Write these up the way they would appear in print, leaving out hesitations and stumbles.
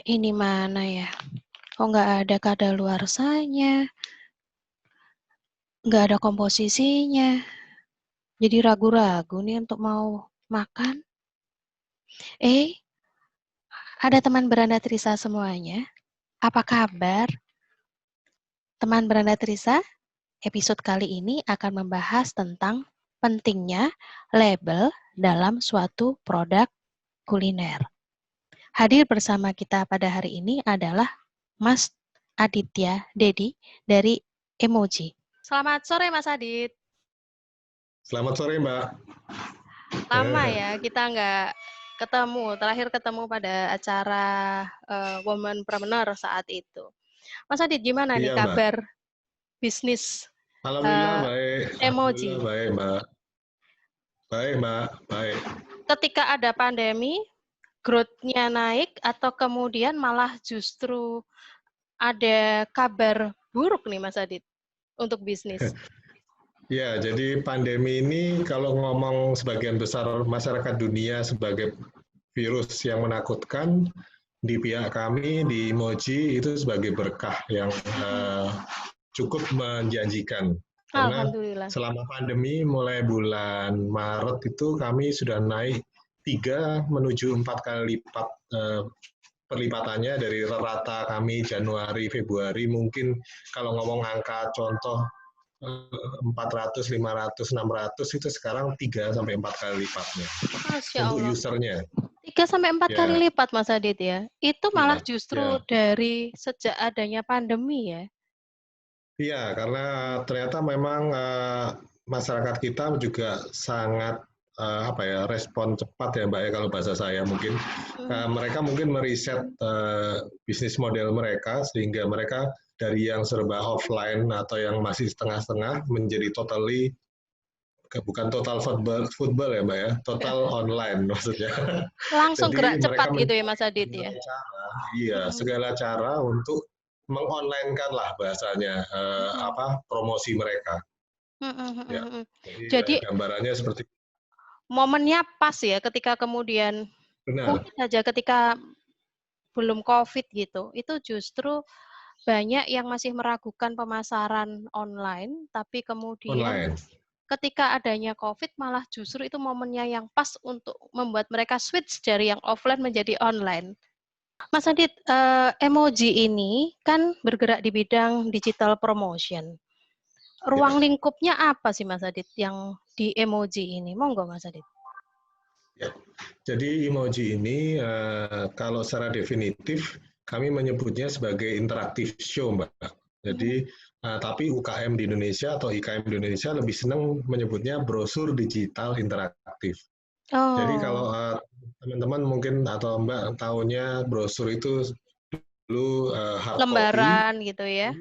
Ini mana ya? Kok nggak ada kadaluarsanya? Nggak ada komposisinya. Jadi ragu-ragu nih untuk mau makan. Ada teman beranda Trisa semuanya. Apa kabar? Teman beranda Trisa, episode kali ini akan membahas tentang pentingnya label dalam suatu produk kuliner. Hadir bersama kita pada hari ini adalah Mas Aditya Dedi dari Emoji. Selamat sore Mas Adit. Selamat sore Mbak. Lama ya kita nggak ketemu. Terakhir ketemu pada acara Womanpreneur saat itu. Mas Adit, gimana nih Iya Mbak. kabar bisnis Alhamdulillah baik. Emoji? Alhamdulillah baik Mbak. Baik Mbak, baik. Ketika ada pandemi, growth-nya naik atau kemudian malah justru ada kabar buruk nih Mas Adit untuk bisnis? Ya, jadi pandemi ini kalau ngomong sebagian besar masyarakat dunia sebagai virus yang menakutkan, di pihak kami di Emoji itu sebagai berkah yang cukup menjanjikan. Karena Alhamdulillah. selama pandemi mulai bulan Maret itu kami sudah naik 3 menuju 4 kali lipat perlipatannya dari rata kami Januari, Februari, mungkin kalau ngomong angka contoh 400, 500, 600 itu sekarang 3 sampai 4 kali lipatnya. Masya Untuk Allah. usernya. 3 sampai 4 Ya, kali lipat Mas Adit ya. Itu malah ya, justru ya. dari sejak adanya pandemi ya. Iya, karena ternyata memang masyarakat kita juga sangat respon cepat ya Mbak ya kalau bahasa saya mungkin. Mereka mungkin meriset bisnis model mereka sehingga mereka dari yang serba offline atau yang masih setengah-setengah menjadi bukan total football ya Mbak ya, total online maksudnya. Langsung gerak Jadi mereka cepat gitu ya Mas Adit ya. segala cara untuk mengonlinekan lah bahasanya promosi mereka. Ya, jadi Jadi gambarannya seperti momennya pas ya ketika kemudian benar mungkin saja ketika belum COVID gitu, itu justru banyak yang masih meragukan pemasaran online, tapi kemudian online. ketika adanya COVID malah justru itu momennya yang pas untuk membuat mereka switch dari yang offline menjadi online. Mas Adit, Emoji ini kan bergerak di bidang digital promotion. Ya. Ruang lingkupnya apa sih Mas Adit yang di Emoji ini? Monggo Mas Adit. Ya. Jadi emoji ini kalau secara definitif kami menyebutnya sebagai interaktif show, Mbak. Jadi tapi UKM di Indonesia atau IKM di Indonesia lebih senang menyebutnya brosur digital interaktif. Jadi kalau Oh, teman-teman mungkin atau Mbak tahunya brosur itu dulu hard copy, lembaran gitu ya.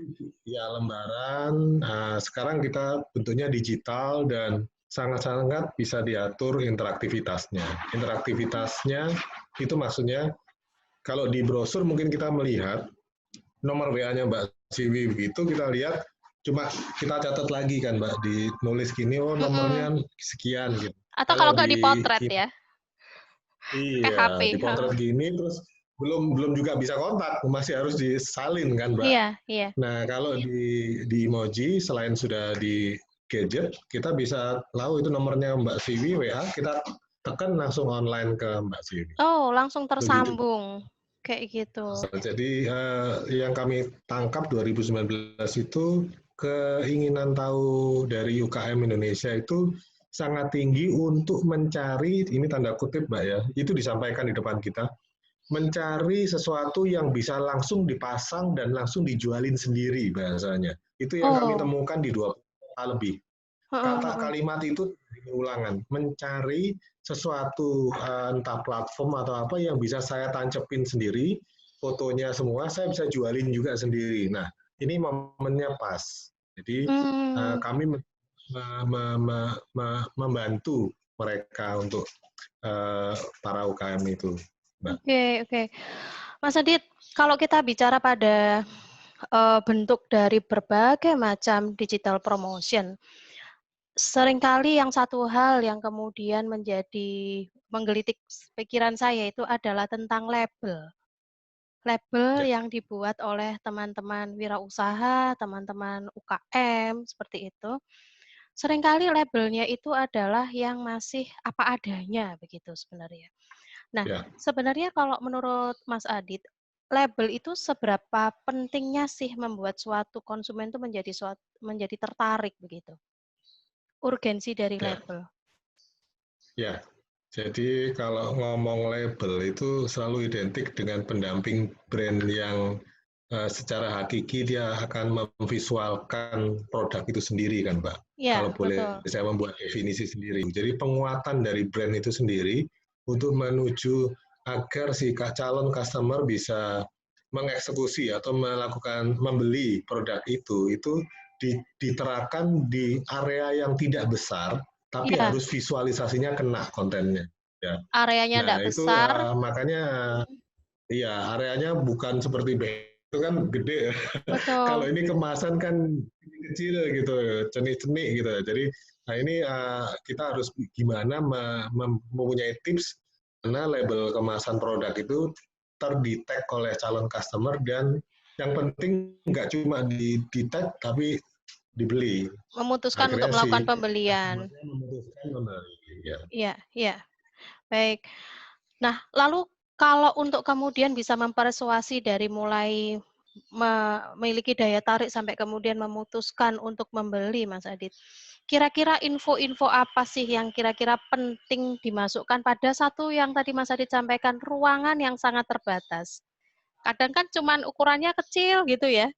ya lembaran. Sekarang kita bentuknya digital dan sangat-sangat bisa diatur interaktivitasnya. Interaktivitasnya itu maksudnya kalau di brosur mungkin kita melihat nomor WA-nya Mbak Siwi begitu kita lihat cuma kita catat lagi kan Mbak nulis gini oh nomornya sekian gitu. Atau kalau Kalau nggak dipotret ya, pakai HP. iya, dipotret gini terus belum juga bisa kontak, masih harus disalin kan, Mbak. Iya, iya. Nah, kalau di emoji selain sudah di gadget, kita bisa tahu itu nomornya Mbak Siwi WA, kita tekan langsung online ke Mbak Siwi. Oh, langsung Begitu. tersambung. Kayak gitu. Jadi yang kami tangkap 2019 itu keinginan tahu dari UKM Indonesia itu sangat tinggi untuk mencari, ini tanda kutip Mbak ya, itu disampaikan di depan kita, mencari sesuatu yang bisa langsung dipasang dan langsung dijualin sendiri bahasanya. Itu yang kami Oh. temukan di 20 kota lebih. Kata kalimat itu ulangan, mencari sesuatu entah platform atau apa yang bisa saya tancepin sendiri, fotonya semua, saya bisa jualin juga sendiri. Nah, ini momennya pas. Jadi kami membantu mereka untuk para UKM itu. Oke. Mas Adit, kalau kita bicara pada bentuk dari berbagai macam digital promotion, seringkali yang satu hal yang kemudian menggelitik pikiran saya itu adalah tentang label. label Ya, yang dibuat oleh teman-teman wirausaha, teman-teman UKM, seperti itu. Seringkali labelnya itu adalah yang masih apa adanya begitu sebenarnya. Nah, ya. sebenarnya kalau menurut Mas Adit, label itu seberapa pentingnya sih membuat suatu konsumen itu menjadi tertarik begitu? Urgensi dari Ya, label. ya. Jadi kalau ngomong label itu selalu identik dengan pendamping brand yang secara hakiki dia akan memvisualkan produk itu sendiri kan, Mbak. Iya, Kalau boleh betul. saya membuat definisi sendiri. Jadi penguatan dari brand itu sendiri untuk menuju agar si calon customer bisa mengeksekusi atau melakukan membeli produk itu diterapkan di area yang tidak besar tapi Iya, harus visualisasinya kena kontennya. Ya. areanya Nah ndak itu besar. makanya Mhm, iya areanya bukan seperti itu kan gede ya. Kalau betul. ini kemasan kan kecil gitu, cenik-cenik gitu. Jadi nah ini kita harus gimana mempunyai tips karena label kemasan produk itu terdetek oleh calon customer dan yang penting nggak cuma di tag tapi dibeli. Memutuskan untuk Akhirnya si melakukan pembelian. customer-nya memutuskan membeli. Ya. Iya, iya, baik. Nah, lalu kalau untuk kemudian bisa mempersuasi dari mulai memiliki daya tarik sampai kemudian memutuskan untuk membeli, Mas Adit. Kira-kira info-info apa sih yang kira-kira penting dimasukkan pada satu yang tadi Mas Adit sampaikan, ruangan yang sangat terbatas. Kadang kan cuman ukurannya kecil gitu ya,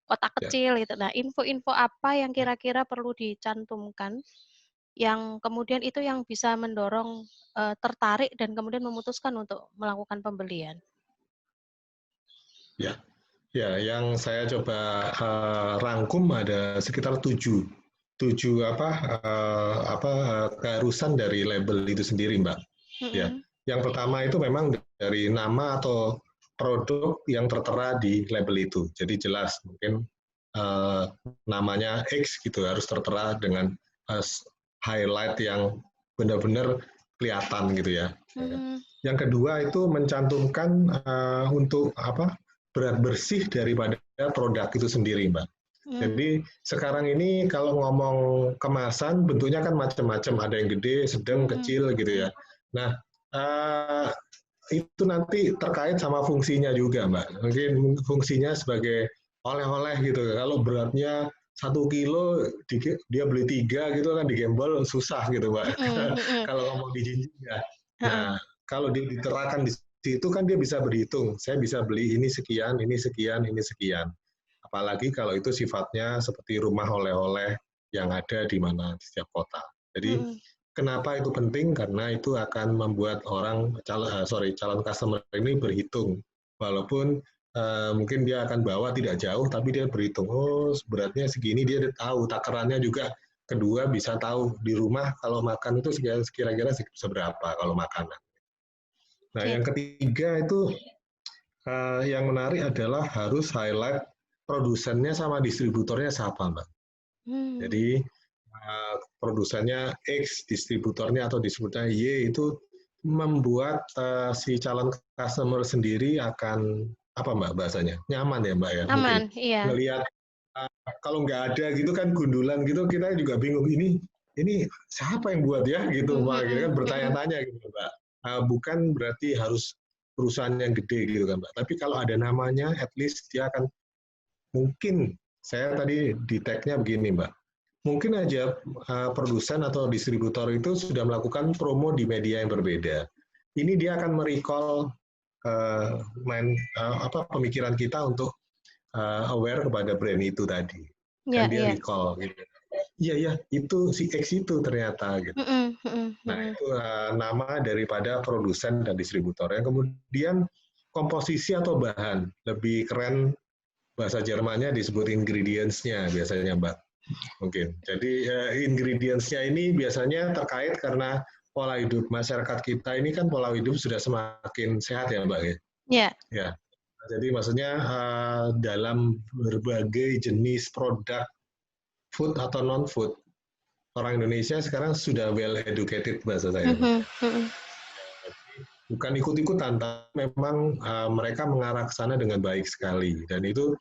kotak Ya. kecil gitu. Nah, info-info apa yang kira-kira perlu dicantumkan, yang kemudian itu yang bisa mendorong, tertarik dan kemudian memutuskan untuk melakukan pembelian? Ya, ya, yang saya coba rangkum ada sekitar tujuh keharusan dari label itu sendiri, Mbak. Ya, Mhm, yang pertama itu memang dari nama atau produk yang tertera di label itu. Jadi jelas, mungkin uh, namanya X gitu harus tertera dengan uh, highlight yang benar-benar kelihatan gitu ya. mmm, Yang kedua itu mencantumkan untuk berat bersih daripada produk itu sendiri, Mbak. mmm, Jadi sekarang ini kalau ngomong kemasan bentuknya kan macam-macam, ada yang gede, sedang, mhm, kecil gitu ya. mhm, Nah, uh, itu nanti terkait sama fungsinya juga, Mbak. Mungkin fungsinya sebagai oleh-oleh gitu. Kalau beratnya 1 kilo, dia beli 3 gitu kan digembol susah gitu, Mbak. mhm, mhm, Kalau ngomong di jinjing ya. heeh, Nah, kalau dia diterapkan di situ kan dia bisa berhitung. Saya bisa beli ini sekian, ini sekian, ini sekian. Apalagi kalau itu sifatnya seperti rumah oleh-oleh yang ada di mana di setiap kota. Jadi mhm, kenapa itu penting? Karena itu akan membuat calon customer ini berhitung. Walaupun mungkin dia akan bawa tidak jauh, tapi dia berhitung. Oh, beratnya segini, dia tahu takarannya juga. Kedua bisa tahu di rumah kalau makan itu kira-kira seberapa kalau makanan. Nah, oke, yang ketiga itu yang menarik adalah harus highlight produsennya sama distributornya siapa, Mbak. mmm, Jadi produsennya X, distributornya atau distributornya Y itu membuat si calon customer sendiri akan apa Mbak bahasanya nyaman ya Mbak ya mungkin aman, iya, ngelihat kalau nggak ada gitu kan gundulan gitu kita juga bingung ini siapa yang buat ya gitu mhm, Mbak gitu kan mhm, bertanya-tanya gitu Mbak. Bukan berarti harus perusahaan yang gede gitu kan Mbak. Tapi kalau ada namanya at least dia akan mungkin saya tadi di tag-nya begini Mbak. Mungkin aja produsen atau distributor itu sudah melakukan promo di media yang berbeda. Ini dia akan merecall pemikiran kita untuk aware kepada brand itu tadi. iya, Kan dia iya, recall gitu. Iya ya, itu si X itu ternyata gitu. mhm, mhm, Nah, mhm, itu nama daripada produsen dan distributor. Yang kemudian komposisi atau bahan, lebih keren bahasa Jermannya disebut ingredients-nya biasanya, Mbak. Mungkin. Jadi ingredients-nya ini biasanya terkait karena pola hidup masyarakat kita ini kan pola hidup sudah semakin sehat ya Mbak ya. iya, Ya. Jadi maksudnya dalam berbagai jenis produk food atau non food orang Indonesia sekarang sudah well educated bahasa saya. mhm, mhm, bukan ikut-ikutan, tapi memang mereka mengarah ke sana dengan baik sekali. Dan itu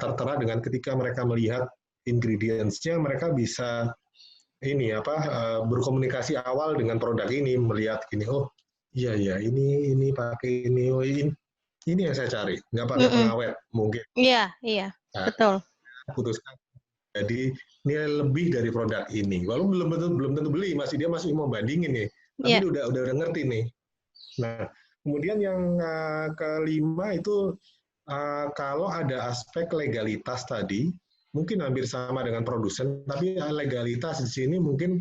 tertera dengan ketika mereka melihat ingredients-nya, mereka bisa ini berkomunikasi awal dengan produk ini, melihat gini, oh iya ya ini pakai ini, oh ini yang saya cari, nggak pakai pengawet mungkin. Iya, iya, Nah, betul. putuskan jadi nilai lebih dari produk ini. Walaupun belum tentu beli, dia masih mau bandingin nih. Tapi Iya. udah ngerti nih. Nah, kemudian yang kelima itu kalau ada aspek legalitas tadi, mungkin hampir sama dengan produsen, tapi legalitas di sini mungkin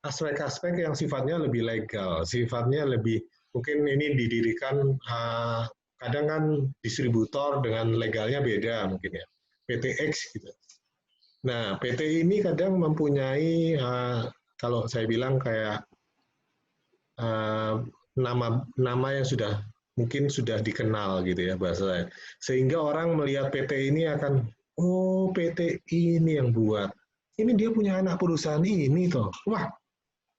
aspek-aspek yang sifatnya lebih legal, sifatnya lebih mungkin ini didirikan kadang kan distributor dengan legalnya beda mungkin ya, PTX gitu. Nah, PT ini kadang mempunyai kalau saya bilang kayak nama yang mungkin sudah dikenal gitu ya bahasa saya. Sehingga orang melihat PT ini akan, oh PT ini yang buat. Ini dia punya anak perusahaan ini toh. Wah,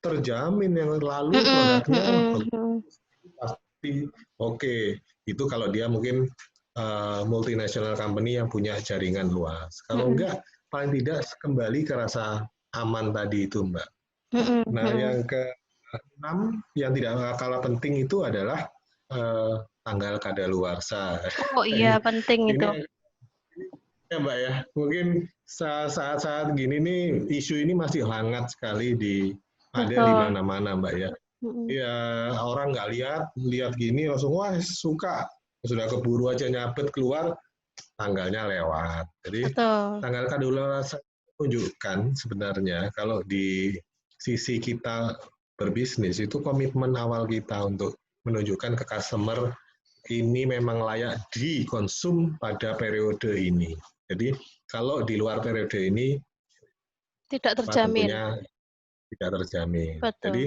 terjamin yang lalu produknya pasti oke. Itu kalau dia mungkin multinational company yang punya jaringan luas. Kalau enggak, paling tidak kembali ke rasa aman tadi itu, Mbak. Nah, yang keenam yang tidak kalah penting itu adalah tanggal kadaluarsa. Oh iya, penting itu. Ini ya Mbak ya, mungkin saat-saat gini nih isu ini masih hangat sekali ada di Betul. mana-mana Mbak ya. Ya orang nggak lihat gini langsung wah suka, sudah keburu aja nyabet keluar tanggalnya lewat. Jadi Betul. tanggal kadaluarsa menunjukkan sebenarnya kalau di sisi kita berbisnis itu komitmen awal kita untuk menunjukkan ke customer ini memang layak dikonsum pada periode ini. Jadi kalau di luar periode ini Tidak terjamin. tentunya tidak terjamin. Betul. Jadi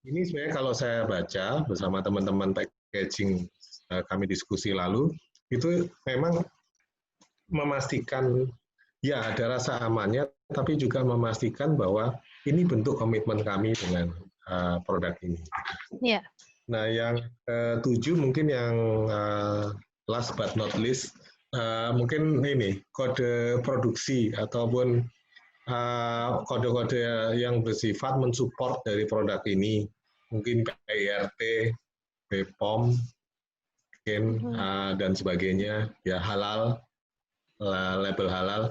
ini sebenarnya kalau saya baca bersama teman-teman packaging kami diskusi lalu itu memang memastikan ya ada rasa amannya, tapi juga memastikan bahwa ini bentuk komitmen kami dengan produk ini. Iya. Nah, yang ketujuh mungkin yang last but not least, mungkin ini kode produksi ataupun kode-kode yang bersifat mensupport dari produk ini, mungkin PIRT, BPOM, mungkin dan sebagainya, ya halal, label halal.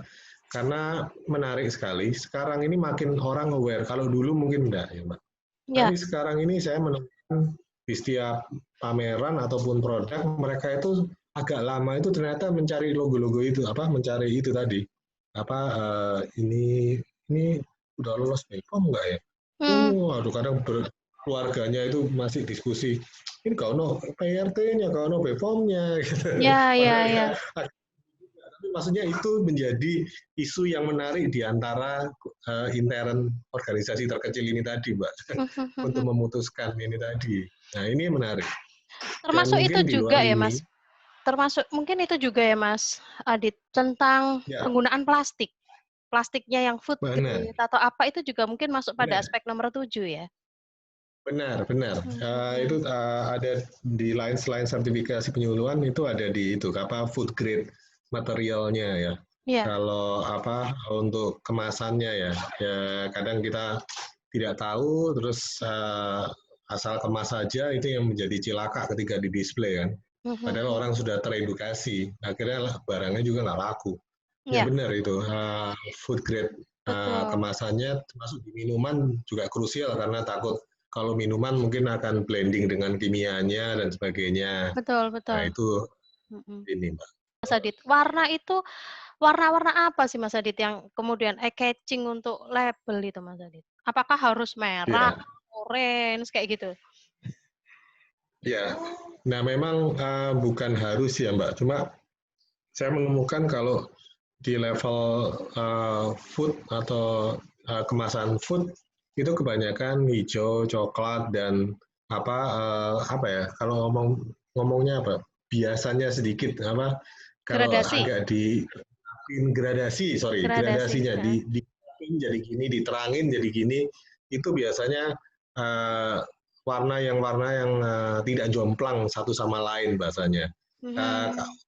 Karena menarik sekali, sekarang ini makin orang aware. Kalau dulu mungkin enggak ya, Mbak. Ya. Tapi sekarang ini saya menemukan di setiap pameran ataupun produk mereka itu agak lama itu ternyata mencari logo-logo itu mencari itu tadi ini udah lolos BPOM enggak ya? Aduh kadang keluarganya itu masih diskusi ini kau no PRT-nya kau no BPOM-nya gitu. Ya, ya, ya. Tapi maksudnya itu menjadi isu yang menarik di antara intern organisasi terkecil ini tadi, Mbak, untuk memutuskan ini tadi. Nah, ini menarik. Termasuk itu juga ya, Mas. Termasuk mungkin itu juga ya, Mas Adit, tentang penggunaan plastik. Plastiknya yang food grade atau apa itu juga mungkin masuk pada aspek nomor 7 ya. Benar. Itu ada di selain sertifikasi penyuluhan itu ada di itu food grade materialnya ya. Kalau untuk kemasannya ya kadang kita tidak tahu terus asal kemas saja itu yang menjadi cilaka ketika di display kan. Padahal orang sudah teredukasi, akhirnya barangnya juga nggak laku. Ya benar itu food grade kemasannya termasuk di minuman juga krusial karena takut kalau minuman mungkin akan blending dengan kimianya dan sebagainya. Betul. Nah itu ini Mbak. Mas Adit, warna-warna apa sih Mas Adit yang kemudian eye-catching untuk label itu Mas Adit? Apakah harus merah, orange kayak gitu? Ya, nah memang bukan harus ya Mbak, cuma saya menemukan kalau di level food atau kemasan food itu kebanyakan hijau, coklat dan apa ya? Kalau ngomongnya apa? Biasanya sedikit kalau Gradasi. agak gradasinya di jadi gini, diterangin jadi gini, itu biasanya warna yang tidak jomplang satu sama lain bahasanya.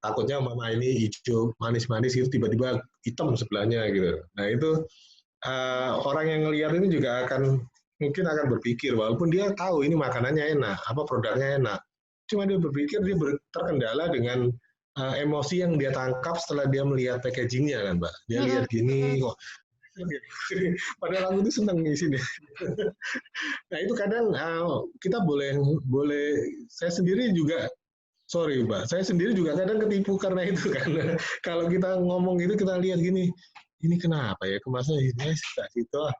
Takutnya mama ini hijau manis-manis itu tiba-tiba hitam sebelahnya gitu. Nah itu orang yang ngelihat ini juga mungkin akan berpikir walaupun dia tahu ini makanannya enak, apa produknya enak, cuma dia berpikir dia terkendala dengan emosi yang dia tangkap setelah dia melihat packagingnya kan Mbak. Dia lihat gini kok. Padahal aku tuh seneng di sini. Nah itu kadang kita boleh saya sendiri juga sorry Mbak, saya sendiri juga kadang ketipu karena itu karena kalau kita ngomong gitu kita lihat gini, ini kenapa ya kemasannya ini situ ah.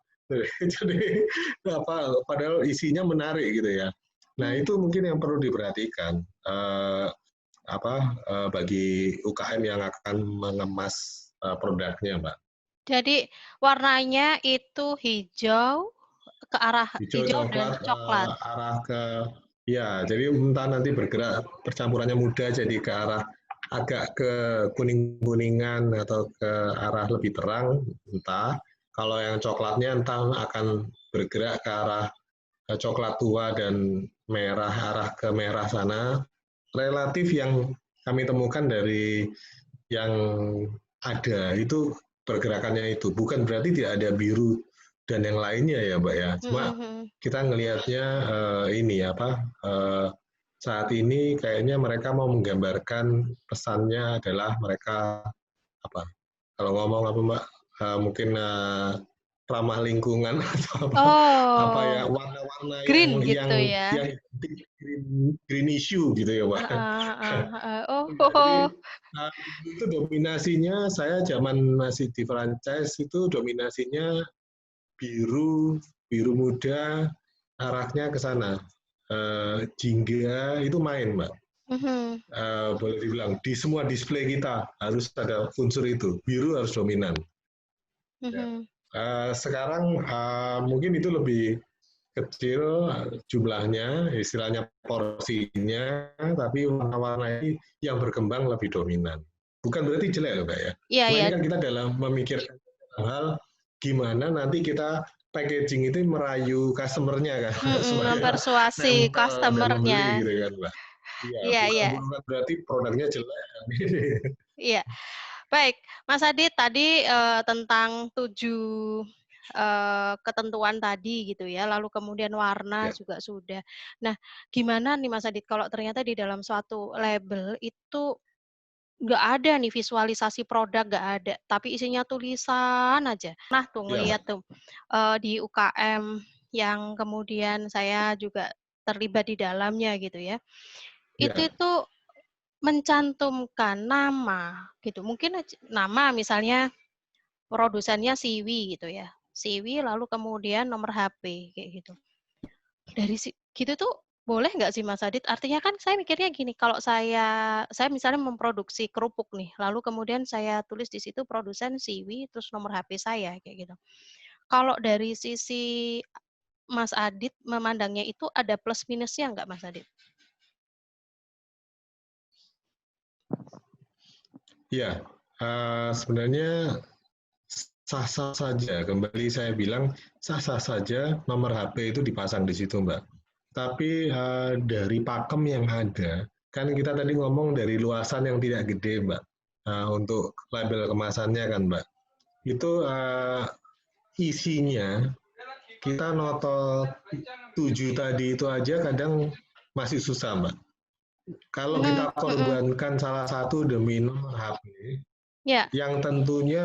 Jadi padahal isinya menarik gitu ya. Nah itu mungkin yang perlu diperhatikan bagi UKM yang akan mengemas produknya Mbak. Jadi warnanya itu hijau ke arah hijau dan coklat. Arah ke ya, jadi entah nanti bergerak percampurannya muda jadi ke arah agak ke kuning-kuningan atau ke arah lebih terang, entah. Kalau yang coklatnya entah akan bergerak ke arah coklat tua dan merah, arah ke merah sana. Relatif yang kami temukan dari yang ada itu pergerakannya itu. Bukan berarti tidak ada biru dan yang lainnya ya Mbak ya. Cuma kita ngelihatnya saat ini kayaknya mereka mau menggambarkan pesannya adalah mereka apa kalau ngomong apa Mbak mungkin ramah lingkungan atau apa ya warna-warna green yang gitu ya. green issue gitu ya Mbak. Jadi itu dominasinya saya zaman masih di franchise itu dominasinya biru muda arahnya ke sana. Jingga itu main Mbak. Boleh dibilang di semua display kita harus ada unsur itu, biru harus dominan. Sekarang mungkin itu lebih kecil jumlahnya, istilahnya porsinya, tapi warna-warna ini yang berkembang lebih dominan. Bukan berarti jelek loh Mbak ya. Cuma ini kan kita dalam memikirkan hal gimana nanti kita packaging itu merayu customer-nya kan. Mempersuasi customer-nya. Gitu kan Mbak. Iya. Bukan berarti produknya jelek. Iya. Baik, Mas Adit tadi tentang 7 ketentuan tadi gitu ya, lalu kemudian warna juga sudah. Nah, gimana nih Mas Adit kalau ternyata di dalam suatu label itu nggak ada nih visualisasi produk, nggak ada, tapi isinya tulisan aja. Nah tuh ngelihat tuh di UKM yang kemudian saya juga terlibat di dalamnya gitu ya. Itu tuh mencantumkan nama gitu. Mungkin nama misalnya produsennya Siwi gitu ya. Siwi lalu kemudian nomor HP kayak gitu. Dari gitu tuh boleh nggak sih Mas Adit? Artinya kan saya mikirnya gini, kalau saya misalnya memproduksi kerupuk nih, lalu kemudian saya tulis di situ produsen Siwi, terus nomor HP saya kayak gitu. Kalau dari sisi Mas Adit memandangnya itu ada plus minusnya nggak Mas Adit? Ya, sebenarnya sah-sah saja. Kembali saya bilang sah-sah saja nomor HP itu dipasang di situ, Mbak. Tapi dari pakem yang ada, kan kita tadi ngomong dari luasan yang tidak gede, Mbak. Untuk label kemasannya kan, Mbak. Itu isinya kita notol 7 tadi itu aja kadang masih susah, Mbak. Kalau kita korbankan salah satu demi nomor HP, yang tentunya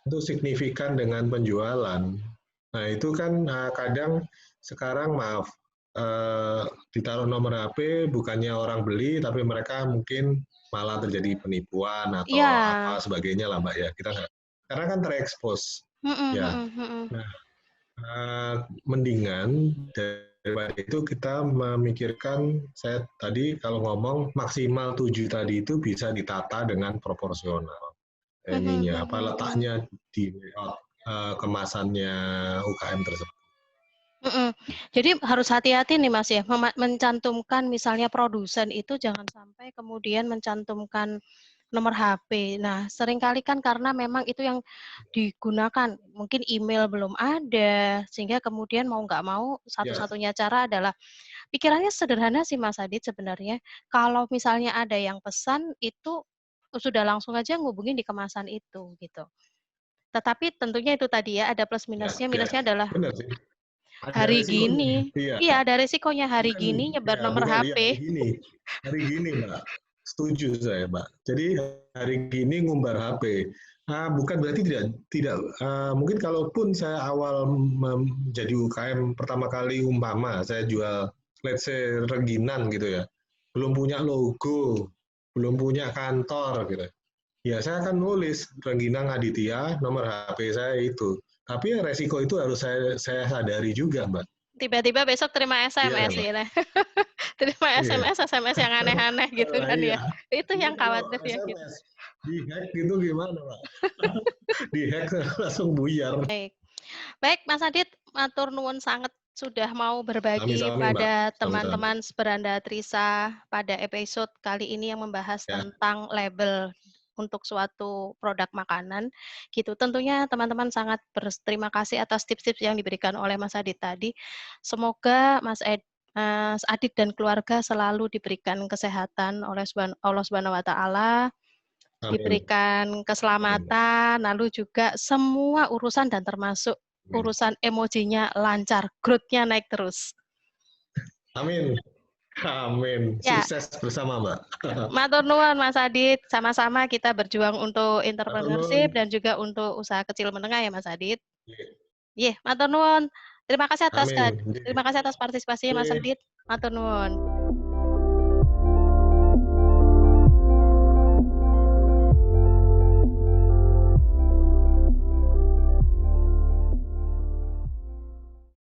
itu signifikan dengan penjualan. Nah itu kan kadang sekarang maaf ditaruh nomor HP bukannya orang beli tapi mereka mungkin malah terjadi penipuan atau apa sebagainya lah Mbak ya kita karena kan terekspos ya. Nah mendingan daripada itu kita memikirkan saya tadi kalau ngomong maksimal 7 tadi itu bisa ditata dengan proporsional. Letaknya di kemasannya UKM tersebut. Jadi harus hati-hati nih Mas ya, mencantumkan misalnya produsen itu jangan sampai kemudian mencantumkan nomor HP. Nah, seringkali kan karena memang itu yang digunakan, mungkin email belum ada, sehingga kemudian mau nggak mau Ya, satu-satunya cara adalah pikirannya sederhana sih Mas Adit sebenarnya, kalau misalnya ada yang pesan itu sudah langsung aja ngubungin di kemasan itu, gitu. Tetapi tentunya itu tadi ya, ada plus ya, minusnya, ya, minusnya adalah benar sih. Ada hari resikonya. gini Iya, iya ada resikonya, hari bukan gini nyebar ya nomor bukan ya HP. hari gini Mbak. Setuju saya Mbak. Jadi hari gini ngumbar HP. Bukan berarti tidak mungkin kalaupun saya awal menjadi UKM pertama kali umpama saya jual let's say rengginan gitu ya. Belum punya logo, belum punya kantor gitu. Ya saya akan nulis Rengginang Aditya, nomor HP saya itu. Tapi resiko itu harus saya sadari juga, Mbak. Tiba-tiba besok terima Iya kan, SMS Mbak? gitu. Terima Iya. SMS yang aneh-aneh gitu kan Iya. ya. Itu Ini yang kalau khawatir ya gitu. SMS di-hack gitu gimana, Mbak? Di-hack langsung buyar. Baik. Baik Mas Adit, matur nuwun sangat sudah mau berbagi Sami-sami, Mbak. pada Sami-sami. teman-teman seberanda Trisa pada episode kali ini yang membahas Ya. tentang label untuk suatu produk makanan gitu. Tentunya teman-teman sangat berterima kasih atas tips-tips yang diberikan oleh Mas Adit tadi. Semoga Mas Adit dan keluarga selalu diberikan kesehatan oleh Allah Subhanahu wa taala, Amin. diberikan Amin, Mbak. keselamatan, lalu juga semua urusan dan termasuk Amin. urusan emojinya lancar, growth-nya naik terus. Amin. Amin. Ya, Sukses bersama, Mbak. matur nuwun Mas Adit, sama-sama kita berjuang untuk Matur entrepreneurship nuwun. dan juga untuk usaha kecil menengah ya Mas Adit. Iya. Iya, matur nuwun. Terima kasih Amin. terima kasih atas partisipasinya Mas Oke. Adit. Matur nuwun.